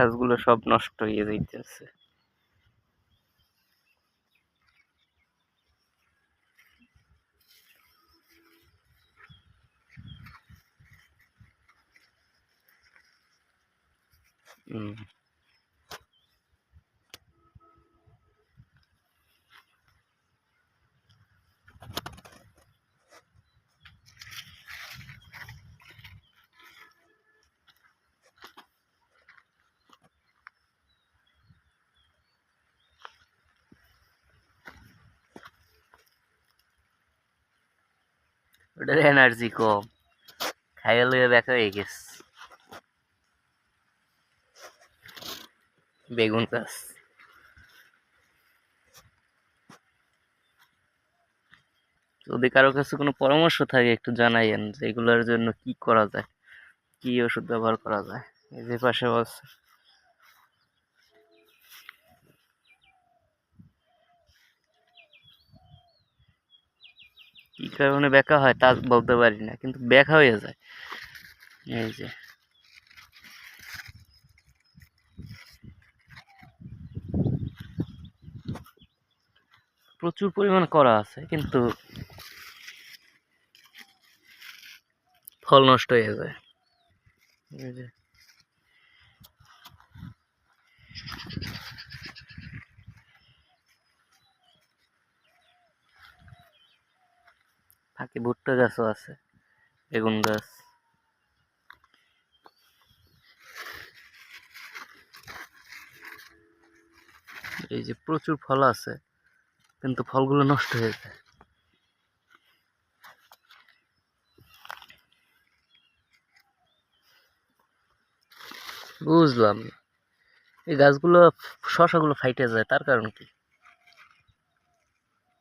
গাছগুলো সব নষ্ট হয়ে যাইতেছে। ওটার এনার্জি কম, খাইয়া লইয়া দেখা হয়ে গেছে। বেগুন গাছ যদি কারো কাছে কোনো পরামর্শ থাকে একটু জানাইয়েন যে এগুলোর জন্য কি করা যায়, কি ওষুধ ব্যবহার করা যায়। এই যে পাশে আছে, কি কারণে ব্যাকা হয় তা বলতে পারি না, কিন্তু ব্যাকা হয়ে যায়। এই যে প্রচুর পরিমাণ করা আছে, কিন্তু ফল নষ্ট হয়ে যায়। এই যে ফাঁকে ভুট্টা গাছও আছে, বেগুন গাছ। এই যে প্রচুর ফল আছে, কিন্তু ফলগুলো নষ্ট হয়ে যায়। বুঝলাম, এই গাছগুলো শশাগুলো ফাইটে যায়, তার কারণ কি?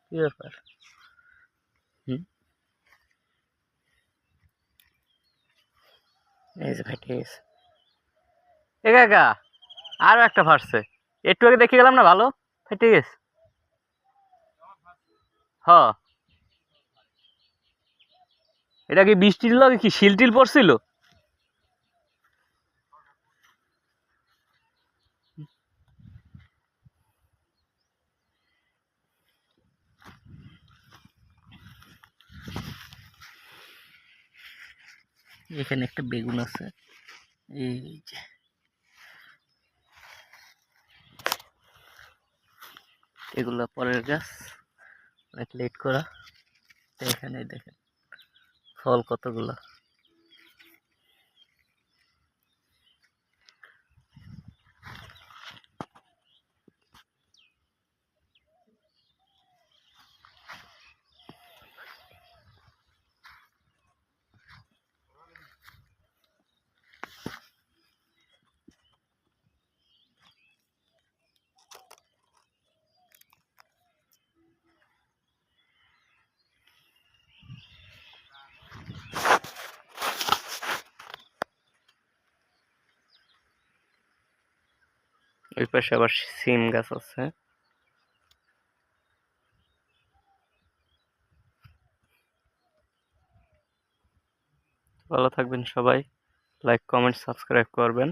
কি ব্যাপার? এই যে ফাইটে গেছে। এ কাকা, আরো একটা ফাটছে, একটু আগে দেখে গেলাম না, ভালো ফাইটে গেছে। হ, এটা কি বৃষ্টির লগে কি শিল টিল পড়ছিল? এখানে একটা বেগুন আছে, এই যে এগুলা পরের গাছ, অনেক লেট করা। এখানে দেখেন ফল কতগুলো। ওই পাশে আবার সিম গাছ আছে। ভালো থাকবেন সবাই, লাইক কমেন্ট সাবস্ক্রাইব করবেন।